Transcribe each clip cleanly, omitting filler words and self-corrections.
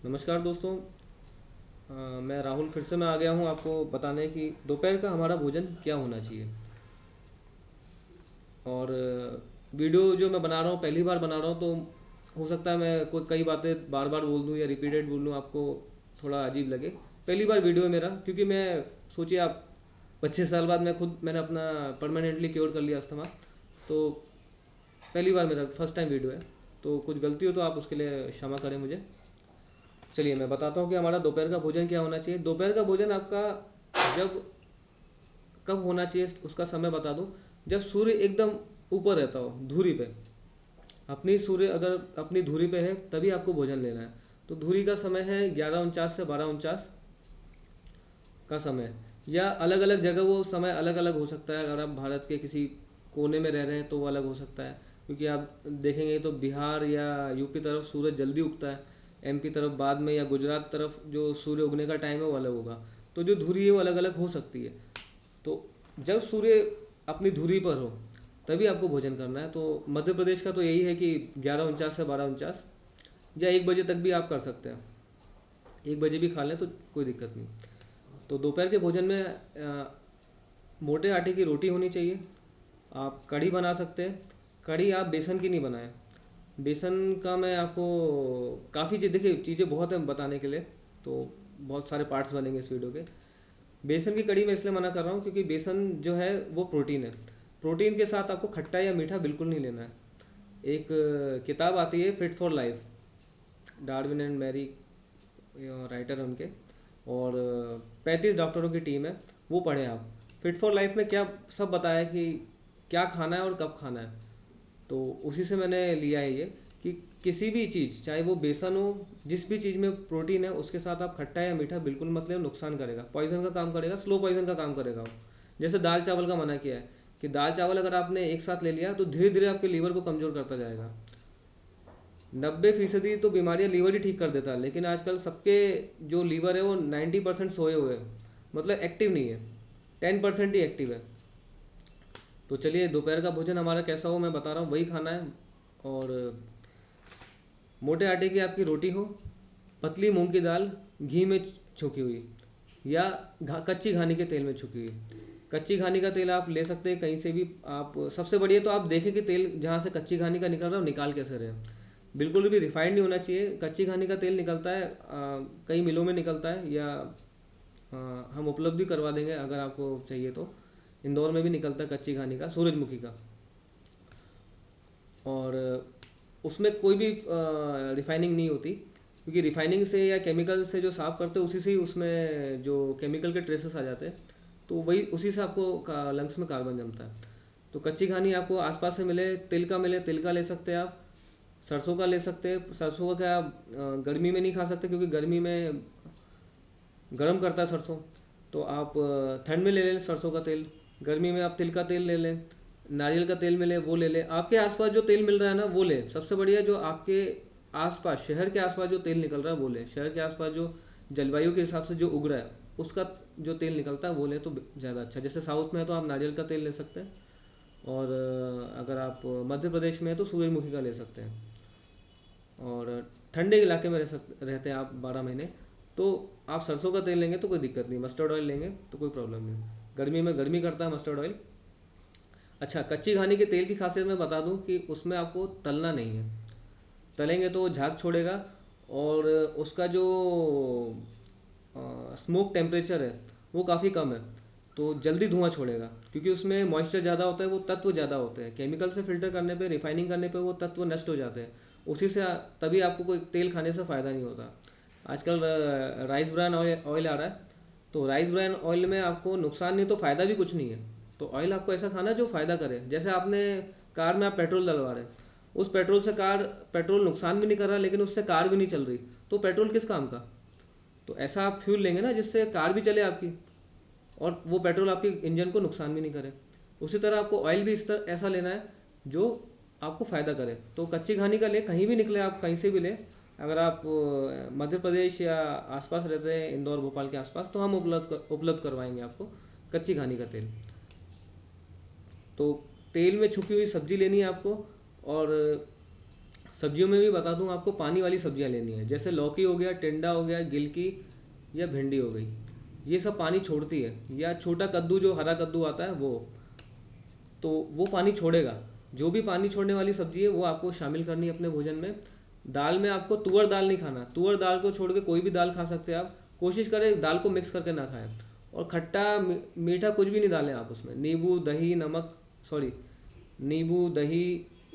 नमस्कार दोस्तों। मैं राहुल फिर से मैं आ गया हूँ आपको बताने कि दोपहर का हमारा भोजन क्या होना चाहिए। और वीडियो जो मैं बना रहा हूँ पहली बार बना रहा हूँ, तो हो सकता है मैं कोई कई बातें बार बार बोल दूँ या रिपीटेड बोल दूँ, आपको थोड़ा अजीब लगे। पहली बार वीडियो है मेरा, क्योंकि मैं सोचिए आप 25 साल बाद मैंने अपना परमानेंटली क्योर कर लिया अस्थमा। तो पहली बार मेरा फर्स्ट टाइम वीडियो है, तो कुछ गलती हो तो आप उसके लिए क्षमा करें मुझे। चलिए मैं बताता हूँ कि हमारा दोपहर का भोजन क्या होना चाहिए। दोपहर का भोजन आपका जब कब होना चाहिए उसका समय बता दूँ। जब सूर्य एकदम ऊपर रहता हो धूरी पे, अपनी सूर्य अगर अपनी धुरी पे है तभी आपको भोजन लेना है। तो धुरी का समय है 11:49 से 12:49 का समय। या अलग अलग जगह वो समय अलग अलग हो सकता है। अगर आप भारत के किसी कोने में रह रहे हैं तो वो अलग हो सकता है, क्योंकि आप देखेंगे तो बिहार या यूपी तरफ सूरज जल्दी उगता है, एमपी तरफ बाद में, या गुजरात तरफ जो सूर्य उगने का टाइम है वो अलग होगा। तो जो धुरी है वो अलग अलग हो सकती है। तो जब सूर्य अपनी धुरी पर हो तभी आपको भोजन करना है। तो मध्य प्रदेश का तो यही है कि 11:49 से 12:49, या 1 बजे तक भी आप कर सकते हैं। 1 बजे भी खा लें तो कोई दिक्कत नहीं। तो दोपहर के भोजन में मोटे आटे की रोटी होनी चाहिए। आप कढ़ी बना सकते हैं। कढ़ी आप बेसन की नहीं बनाएं। बेसन का मैं आपको काफ़ी चीज़, देखिए चीज़ें बहुत हैं बताने के लिए, तो बहुत सारे पार्ट्स बनेंगे इस वीडियो के। बेसन की कढ़ी मैं इसलिए मना कर रहा हूँ क्योंकि बेसन जो है वो प्रोटीन है। प्रोटीन के साथ आपको खट्टा या मीठा बिल्कुल नहीं लेना है। एक किताब आती है fit for life, Darwin and Mary writer है उनके, और 35 डॉक्टरों की टीम है, वो पढ़ें आप। फिट फॉर लाइफ में क्या सब बताया कि क्या खाना है और कब खाना है। तो उसी से मैंने लिया है ये, कि किसी भी चीज़ चाहे वो बेसन हो, जिस भी चीज़ में प्रोटीन है उसके साथ आप खट्टा या मीठा बिल्कुल मत लें, नुकसान करेगा, पॉइजन का काम करेगा, स्लो पॉइजन का काम करेगा वो। जैसे दाल चावल का मना किया है कि दाल चावल अगर आपने एक साथ ले लिया तो धीरे धीरे आपके लीवर को कमज़ोर करता जाएगा। 90% तो बीमारियां लीवर ही ठीक कर देता है, लेकिन आजकल सबके जो लीवर है वो 90% सोए हुए हैं, मतलब एक्टिव नहीं है, 10% ही एक्टिव है। तो चलिए दोपहर का भोजन हमारा कैसा हो मैं बता रहा हूँ, वही खाना है। और मोटे आटे की आपकी रोटी हो, पतली मूंग की दाल घी में छुकी हुई, या कच्ची घानी के तेल में छुकी हुई। कच्ची घानी का तेल आप ले सकते हैं कहीं से भी। आप सबसे बढ़िया तो आप देखें कि तेल जहाँ से कच्ची घानी का निकल रहा है वो निकाल कैसे रहे हैं। बिल्कुल भी रिफाइंड नहीं होना चाहिए। कच्ची घानी का तेल निकलता है, कई मिलों में निकलता है, या हम उपलब्ध भी करवा देंगे अगर आपको चाहिए तो। इंदौर में भी निकलता है कच्ची घानी का, सूरजमुखी का। और उसमें कोई भी रिफाइनिंग नहीं होती, क्योंकि रिफाइनिंग से या केमिकल से जो साफ़ करते हैं उसी से ही उसमें जो केमिकल के ट्रेसेस आ जाते हैं, तो वही उसी से आपको लंग्स में कार्बन जमता है। तो कच्ची घानी आपको आसपास से मिले, तिल का मिले तिल का ले सकते हैं आप, सरसों का ले सकते हैं। सरसों का क्या आप गर्मी में नहीं खा सकते, क्योंकि गर्मी में गर्म करता है सरसों। तो आप ठंड में ले लें सरसों का तेल, गर्मी में आप तिल का तेल ले लें, नारियल का तेल मिले वो ले लें। आपके आसपास जो तेल मिल रहा है ना वो लें, सबसे बढ़िया जो आपके आसपास, शहर के आसपास जो तेल निकल रहा है वो लें। शहर के आसपास जो जलवायु के हिसाब से जो उग रहा है उसका जो तेल निकलता है वो लें तो ज़्यादा अच्छा। जैसे साउथ में है तो आप नारियल का तेल ले सकते हैं, और अगर आप मध्य प्रदेश में है तो सूरजमुखी का ले सकते हैं। और ठंडे इलाके में रहते हैं आप 12 महीने, तो आप सरसों का तेल लेंगे तो कोई दिक्कत नहीं, मस्टर्ड ऑयल लेंगे तो कोई प्रॉब्लम नहीं। गर्मी में गर्मी करता है मस्टर्ड ऑयल। अच्छा, कच्ची घानी के तेल की खासियत मैं बता दूं कि उसमें आपको तलना नहीं है। तलेंगे तो वो झाग छोड़ेगा, और उसका जो स्मोक टेम्परेचर है वो काफ़ी कम है, तो जल्दी धुआं छोड़ेगा, क्योंकि उसमें मॉइस्चर ज़्यादा होता है, वो तत्व ज़्यादा होते हैं। केमिकल से फिल्टर करने पे, रिफाइनिंग करने पे वो तत्व नष्ट हो जाते हैं। उसी से तभी आपको कोई तेल खाने से फ़ायदा नहीं होता। आजकल राइस ब्रान ऑयल आ रहा है, तो राइस ब्रान ऑयल में आपको नुकसान नहीं तो फ़ायदा भी कुछ नहीं है। तो ऑयल आपको ऐसा खाना है जो फ़ायदा करे। जैसे आपने कार में आप पेट्रोल डलवा रहे हैं, उस पेट्रोल से कार, पेट्रोल नुकसान भी नहीं कर रहा लेकिन उससे कार भी नहीं चल रही, तो पेट्रोल किस काम का। तो ऐसा आप फ्यूल लेंगे ना जिससे कार भी चले आपकी, और वो पेट्रोल आपके इंजन को नुकसान भी नहीं करे। उसी तरह आपको ऑयल भी इस तरह ऐसा लेना है जो आपको फ़ायदा करे। तो कच्ची घानी का ले, कहीं भी निकले आप कहीं से भी ले। अगर आप मध्य प्रदेश या आसपास रहते हैं, इंदौर भोपाल के आसपास, तो हम उपलब्ध करवाएंगे आपको कच्ची घानी का तेल। तो तेल में छुकी हुई सब्जी लेनी है आपको, और सब्जियों में भी बता दूं आपको, पानी वाली सब्जियां लेनी है, जैसे लौकी हो गया, टिंडा हो गया, गिलकी या भिंडी हो गई, ये सब पानी छोड़ती है। या छोटा कद्दू, जो हरा कद्दू आता है वो, तो वो पानी छोड़ेगा। जो भी पानी छोड़ने वाली सब्जी है वो आपको शामिल करनी है अपने भोजन में। दाल में आपको तुअर दाल नहीं खाना, तुअर दाल को छोड़ के कोई भी दाल खा सकते हैं आप। कोशिश करें दाल को मिक्स करके ना खाएं। और खट्टा मीठा कुछ भी नहीं डालें आप उसमें, नींबू दही नमक, सॉरी, नींबू दही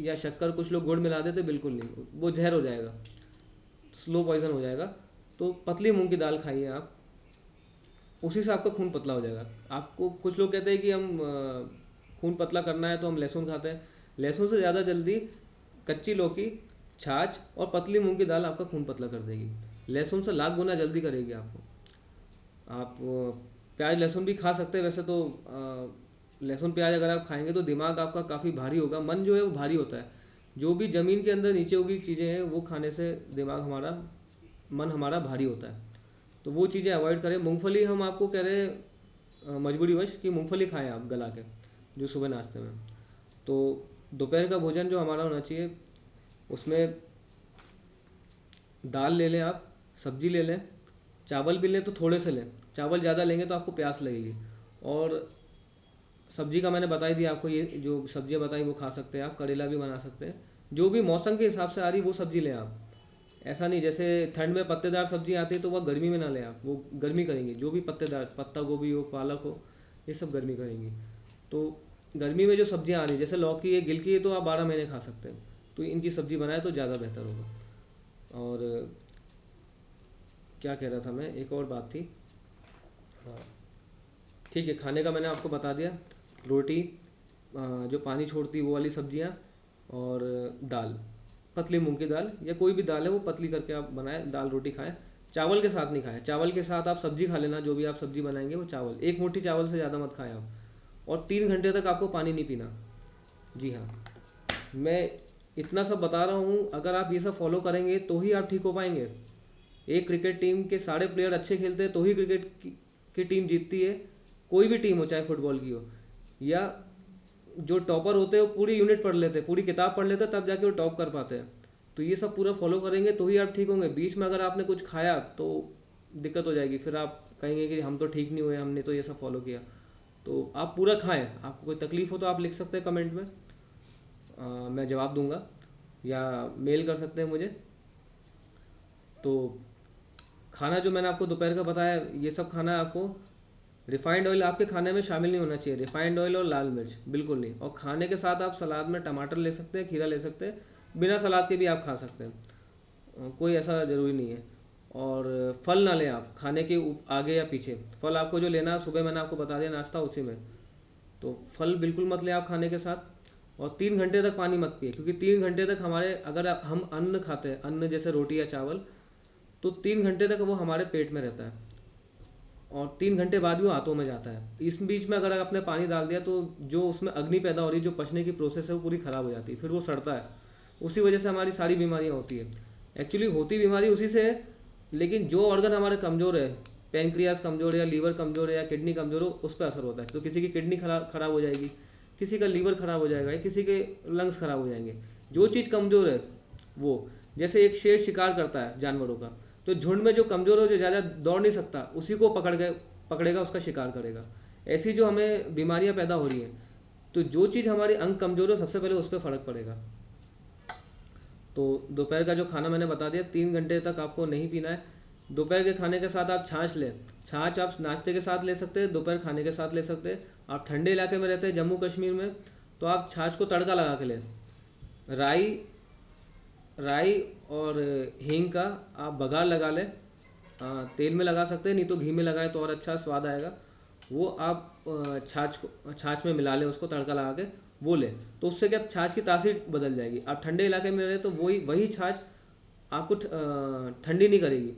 या शक्कर, कुछ लोग गुड़ मिला देते, बिल्कुल नहीं, वो जहर हो जाएगा, स्लो पॉइजन हो जाएगा। तो पतली मूंग की दाल खाइए आप, उसी से आपका खून पतला हो जाएगा। आपको कुछ लोग कहते हैं कि हम खून पतला करना है तो हम लहसुन खाते हैं, लहसुन से ज़्यादा जल्दी कच्ची लौकी, छाछ और पतली मूंग की दाल आपका खून पतला कर देगी। लहसुन से लाख गुना जल्दी करेगी आपको। आप प्याज लहसुन भी खा सकते हैं वैसे तो। लहसुन प्याज अगर आप खाएंगे तो दिमाग आपका काफ़ी भारी होगा, मन जो है वो भारी होता है। जो भी ज़मीन के अंदर नीचे होगी चीज़ें हैं वो खाने से दिमाग हमारा, मन हमारा भारी होता है। तो वो चीज़ें अवॉइड करें। मूंगफली हम आपको कह रहे हैं मजबूरी वश कि मूंगफली खाएं आप गला के, जो सुबह नाश्ते में। तो दोपहर का भोजन जो हमारा होना चाहिए, उसमें दाल ले लें आप, सब्जी ले लें, चावल भी लें तो थोड़े से लें, चावल ज़्यादा लेंगे तो आपको प्यास लगेगी। और सब्जी का मैंने बता ही दिया आपको, ये जो सब्जियां बताई वो खा सकते हैं आप, करेला भी बना सकते हैं। जो भी मौसम के हिसाब से आ रही वो सब्जी लें आप। ऐसा नहीं जैसे ठंड में पत्तेदार सब्जी आती है तो वह गर्मी में ना लें आप, वो गर्मी करेंगी। जो भी पत्तेदार, पत्ता गोभी हो, पालक हो, ये सब गर्मी करेंगी। तो गर्मी में जो सब्जियां आ रही है जैसे लौकी है, गिलकी है, तो आप 12 महीने खा सकते हैं। तो इनकी सब्जी बनाए तो ज़्यादा बेहतर होगा। और क्या कह रहा था मैं, एक और बात थी। हाँ, ठीक है, खाने का मैंने आपको बता दिया। रोटी, जो पानी छोड़ती है वो वाली सब्जियां, और दाल, पतली मूंग की दाल या कोई भी दाल है वो पतली करके आप बनाएं, दाल रोटी खाएं। चावल के साथ नहीं खाएं, चावल के साथ आप सब्जी खा लेना, जो भी आप सब्जी बनाएंगे वो चावल, एक मुट्ठी चावल से ज़्यादा मत खाएं आप। और 3 घंटे तक आपको पानी नहीं पीना। जी हाँ, मैं इतना सब बता रहा हूँ, अगर आप ये सब फॉलो करेंगे तो ही आप ठीक हो पाएंगे। एक क्रिकेट टीम के सारे प्लेयर अच्छे खेलते हैं तो ही क्रिकेट की टीम जीतती है। कोई भी टीम हो, चाहे फुटबॉल की हो। या जो टॉपर होते हैं वो पूरी यूनिट पढ़ लेते हैं, पूरी किताब पढ़ लेते हैं, तब जाके वो टॉप कर पाते हैं। तो ये सब पूरा फॉलो करेंगे तो ही आप ठीक होंगे। बीच में अगर आपने कुछ खाया तो दिक्कत हो जाएगी, फिर आप कहेंगे कि हम तो ठीक नहीं हुए, हमने तो ये सब फॉलो किया। तो आप पूरा खाएं। आपको कोई तकलीफ हो तो आप लिख सकते हैं कमेंट में, मैं जवाब दूंगा, या मेल कर सकते हैं मुझे। तो खाना जो मैंने आपको दोपहर का बताया, ये सब खाना है आपको। रिफाइंड ऑयल आपके खाने में शामिल नहीं होना चाहिए, रिफाइंड ऑयल और लाल मिर्च बिल्कुल नहीं। और खाने के साथ आप सलाद में टमाटर ले सकते हैं, खीरा ले सकते हैं, बिना सलाद के भी आप खा सकते हैं, कोई ऐसा ज़रूरी नहीं है। और फल ना लें आप खाने के आगे या पीछे। फल आपको जो लेना है, सुबह मैंने आपको बता दिया नाश्ता उसी में। तो फल बिल्कुल मत लें आप खाने के साथ। और 3 घंटे तक पानी मत पिए, क्योंकि 3 घंटे तक हमारे, अगर हम अन्न खाते हैं, अन्न जैसे रोटी या चावल, तो 3 घंटे तक वो हमारे पेट में रहता है और 3 घंटे बाद भी वो हाथों में जाता है। इस बीच में अगर आपने पानी डाल दिया तो जो उसमें अग्नि पैदा हो रही है, जो पचने की प्रोसेस है वो पूरी ख़राब हो जाती है, फिर वो सड़ता है। उसी वजह से हमारी सारी बीमारियाँ होती है। एक्चुअली होती बीमारी उसी से है, लेकिन जो ऑर्गन हमारे कमज़ोर है, पेनक्रियास कमज़ोर है या लीवर कमज़ोर है या किडनी कमज़ोर हो, उस पर असर होता है। तो किसी की किडनी खराब हो जाएगी, किसी का लीवर खराब हो जाएगा, किसी के लंग्स खराब हो जाएंगे। जो चीज़ कमज़ोर है वो, जैसे एक शेर शिकार करता है जानवरों का, तो झुंड में जो कमज़ोर हो, जो ज़्यादा दौड़ नहीं सकता, उसी को पकड़ेगा, उसका शिकार करेगा। ऐसी जो हमें बीमारियां पैदा हो रही हैं, तो जो चीज़ हमारी अंग कमज़ोर हो सबसे पहले उस पर फ़र्क पड़ेगा। तो दोपहर का जो खाना मैंने बता दिया, 3 घंटे तक आपको नहीं पीना है। दोपहर के खाने के साथ आप छाछ लें। छाछ आप नाश्ते के साथ ले सकते हैं, दोपहर खाने के साथ ले सकते हैं। आप ठंडे इलाके में रहते हैं जम्मू कश्मीर में, तो आप छाछ को तड़का लगा के लें। राई राई और हींग का आप बघार लगा लें। तेल में लगा सकते हैं, नहीं तो घी में लगाएं तो और अच्छा स्वाद आएगा। वो आप छाछ में मिला लें, उसको तड़का लगा के वो लें। तो उससे क्या, छाछ की तासीर बदल जाएगी। आप ठंडे इलाके में रहे तो वही वही छाछ आपको ठंडी नहीं करेगी,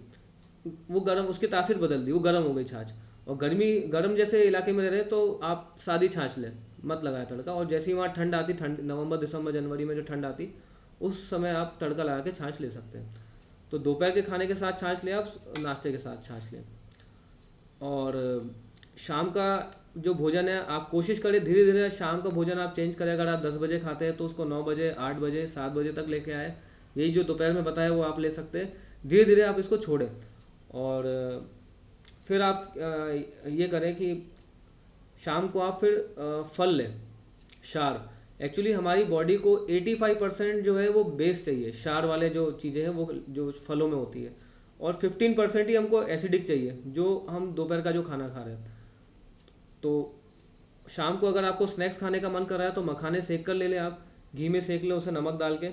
वो गर्म, उसकी तासीर बदल दी, वो गर्म हो गई छाछ। और गर्म जैसे इलाके में रहे तो आप सादी छाछ लें, मत लगाए तड़का। और जैसे ही वहाँ ठंड आती, ठंड नवंबर दिसंबर जनवरी में जो ठंड आती, उस समय आप तड़का लगा के छाछ ले सकते हैं। तो दोपहर के खाने के साथ छाछ लें, आप नाश्ते के साथ छाछ लें। और शाम का जो भोजन है, आप कोशिश करें धीरे धीरे शाम का भोजन आप चेंज करें। अगर आप 10 बजे खाते हैं तो उसको 9 बजे, 8 बजे, 7 बजे तक लेके आए, यही जो दोपहर में बताया वो आप ले सकते हैं। धीरे धीरे आप इसको छोड़ें। और फिर आप ये करें कि शाम को आप फिर फल लें, क्षार। एक्चुअली हमारी बॉडी को 85% जो है वो बेस चाहिए, क्षार वाले जो चीज़ें हैं वो जो फलों में होती है, और 15% ही हमको एसिडिक चाहिए जो हम दोपहर का जो खाना खा रहे हैं। तो शाम को अगर आपको स्नैक्स खाने का मन कर रहा है तो मखाने सेक कर ले लें आप, घी में सेक लें उसे नमक डाल के,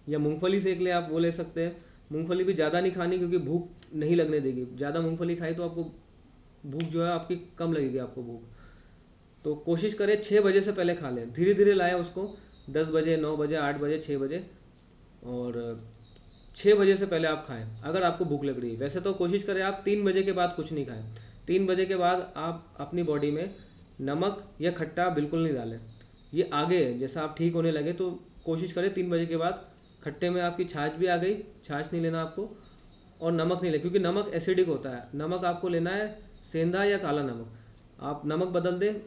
या मूंगफली सेक लें आप, वो ले सकते हैं। मूंगफली भी ज़्यादा नहीं खानी क्योंकि भूख नहीं लगने देगी, ज़्यादा मूंगफली खाई तो आपको भूख जो है आपकी कम लगेगी आपको भूख। तो कोशिश करें 6 बजे से पहले खा लें, धीरे धीरे लाएं उसको, 10 बजे, 9 बजे, 8 बजे, 6 बजे, और 6 बजे से पहले आप खाएं अगर आपको भूख लग रही है। वैसे तो कोशिश करें आप 3 बजे के बाद कुछ नहीं खाएं, 3 बजे के बाद आप अपनी बॉडी में नमक या खट्टा बिल्कुल नहीं डालें। ये आगे है, जैसा आप ठीक होने लगे तो कोशिश करें 3 बजे के बाद। खट्टे में आपकी छाछ भी आ गई, छाछ नहीं लेना आपको, और नमक नहीं ले क्योंकि नमक एसिडिक होता है। नमक आपको लेना है सेंधा या काला नमक। आप नमक बदल दें,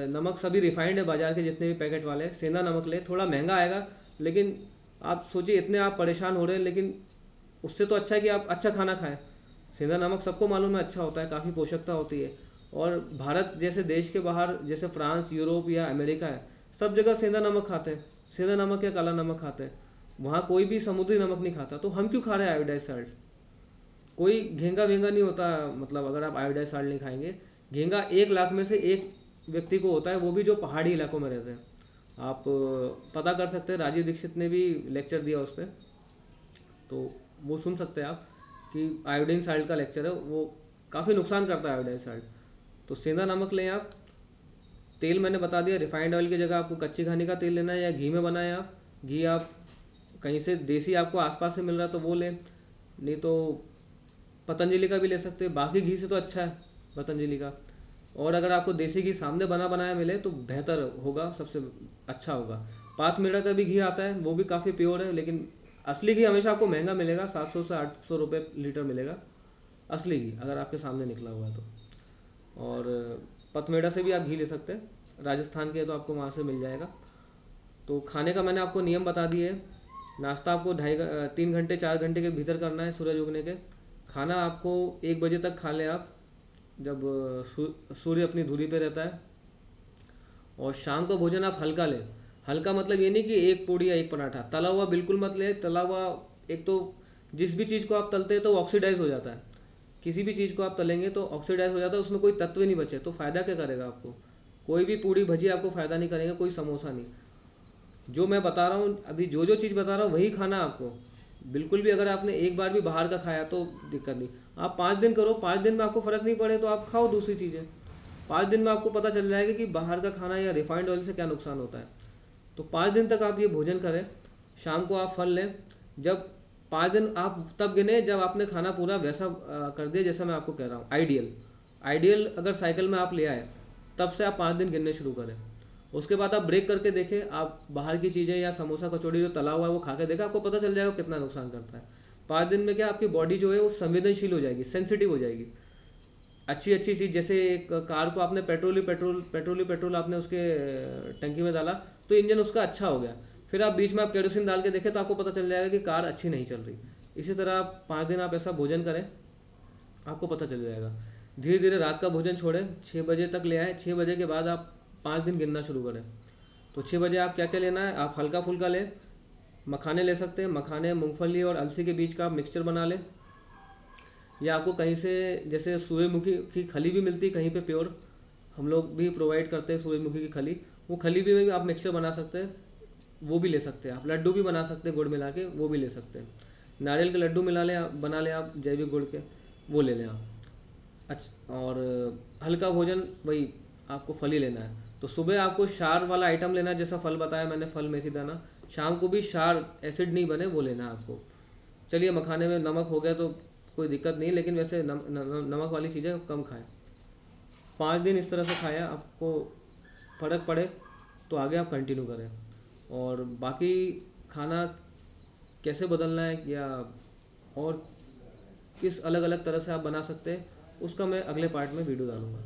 नमक सभी रिफाइंड है बाजार के जितने भी पैकेट वाले, सेंधा नमक ले, थोड़ा महंगा आएगा, लेकिन आप सोचिए इतने आप परेशान हो रहे हैं, लेकिन उससे तो अच्छा है कि आप अच्छा खाना खाएं। सेंधा नमक सबको मालूम है अच्छा होता है, काफ़ी पोषकता होती है। और भारत जैसे देश के बाहर, जैसे फ्रांस, यूरोप या अमेरिका है, सब जगह सेंधा नमक खाते हैं, सेंधा नमक या काला नमक खाते हैं। वहाँ कोई भी समुद्री नमक नहीं खाता, तो हम क्यों खा रहे हैं आयोडाइज साल्ट? कोई घेंगा वेंगा नहीं होता, मतलब अगर आप आयोडाइज साल्ट नहीं खाएंगे। घेंगा 1 लाख में से एक व्यक्ति को होता है, वो भी जो पहाड़ी इलाकों में रहते हैं। आप पता कर सकते हैं, राजीव दीक्षित ने भी लेक्चर दिया उस पर, तो वो सुन सकते हैं आप, कि आयोडीन साल्ट का लेक्चर है, वो काफ़ी नुकसान करता है आयोडाइज साल्ट। तो सेंधा नमक लें आप। तेल मैंने बता दिया, रिफाइंड ऑयल की जगह आपको कच्ची घानी का तेल लेना है, या घी में बनाएं आप। घी आप कहीं से देसी आपको आसपास से मिल रहा है तो वो लें, नहीं तो पतंजलि का भी ले सकते हैं, बाकी घी से तो अच्छा है पतंजलि का। और अगर आपको देसी घी सामने बना बनाया मिले तो बेहतर होगा, सबसे अच्छा होगा। पाथ मेड़ा का भी घी आता है, वो भी काफ़ी प्योर है, लेकिन असली घी हमेशा आपको महंगा मिलेगा, 700 से 800 रुपये लीटर मिलेगा असली घी, अगर आपके सामने निकला हुआ है तो। और पथमेड़ा से भी आप घी ले सकते हैं, राजस्थान के तो आपको वहाँ से मिल जाएगा। तो खाने का मैंने आपको नियम बता दिए है। नाश्ता आपको 3 घंटे 4 घंटे के भीतर करना है सूरज उगने के। खाना आपको 1 बजे तक खा लें आप, जब सूर्य अपनी धुरी पे रहता है। और शाम का भोजन आप हल्का लें। हल्का मतलब ये नहीं कि एक पूड़ी या एक पराठा, तला हुआ बिल्कुल मत लें। तला हुआ, एक तो जिस भी चीज़ को आप तलते हैं तो ऑक्सीडाइज हो जाता है, किसी भी चीज़ को आप तलेंगे तो ऑक्सीडाइज हो जाता है, उसमें कोई तत्व ही नहीं बचे, तो फ़ायदा क्या करेगा आपको? कोई भी पूड़ी भजी आपको फ़ायदा नहीं करेगा, कोई समोसा नहीं। जो मैं बता रहा हूँ अभी, जो जो चीज़ बता रहा हूँ वही खाना आपको। बिल्कुल भी अगर आपने एक बार भी बाहर का खाया तो दिक्कत नहीं। आप 5 दिन करो, 5 दिन में आपको फ़र्क नहीं पड़े तो आप खाओ दूसरी चीज़ें। 5 दिन में आपको पता चल जाएगा कि बाहर का खाना या रिफाइंड ऑयल से क्या नुकसान होता है। तो 5 दिन तक आप ये भोजन करें। शाम को आप फल लें। जब 5 दिन आप तब गिने जब आपने खाना पूरा वैसा कर दिया जैसा मैं आपको कह रहा हूँ। आइडियल आइडियल अगर साइकिल में आप ले आए, तब से आप 5 दिन गिनने शुरू करें। उसके बाद आप ब्रेक करके देखें, आप बाहर की चीज़ें या समोसा कचौड़ी जो तला हुआ है वो खा के देखा, आपको पता चल जाएगा कितना नुकसान करता है। 5 दिन में क्या आपकी बॉडी जो है वो संवेदनशील हो जाएगी, सेंसिटिव हो जाएगी। अच्छी अच्छी चीज़, जैसे एक कार को आपने पेट्रोल आपने उसके टंकी में डाला तो इंजन उसका अच्छा हो गया। फिर आप बीच में आप केरोसिन डाल के देखें तो आपको पता चल जाएगा कि कार अच्छी नहीं चल रही। इसी तरह आप 5 दिन आप ऐसा भोजन करें, आपको पता चल जाएगा। धीरे धीरे रात का भोजन छोड़ें, 6 बजे तक ले आएँ। 6 बजे के बाद आप 5 दिन गिनना शुरू करें। तो 6 बजे आप क्या क्या लेना है, आप हल्का फुल्का लें। मखाने ले सकते हैं, मखाने मूंगफली और अलसी के बीच का आप मिक्सचर बना लें। या आपको कहीं से, जैसे सूर्यमुखी की खली भी मिलती है कहीं पे प्योर, हम लोग भी प्रोवाइड करते हैं सूर्यमुखी की खली, वो खली भी में भी आप मिक्सचर बना सकते हैं, वो भी ले सकते हैं। आप लड्डू भी बना सकते हैं गुड़ मिला के, वो भी ले सकते हैं। नारियल के लड्डू मिला लें बना लें आप जैविक गुड़ के, वो ले लें आप। अच्छा, और हल्का भोजन वही आपको फल ही लेना है। तो सुबह आपको क्षार वाला आइटम लेना है, जैसा फल बताया मैंने, फल मेथी दाना। शाम को भी क्षार, एसिड नहीं बने वो लेना है आपको। चलिए, मखाने में नमक हो गया तो कोई दिक्कत नहीं, लेकिन वैसे नमक वाली चीज़ें कम खाएं। 5 दिन इस तरह से खाया, आपको फ़र्क पड़े तो आगे आप कंटिन्यू करें। और बाकी खाना कैसे बदलना है, या और किस अलग अलग तरह से आप बना सकते हैं, उसका मैं अगले पार्ट में वीडियो डालूंगा।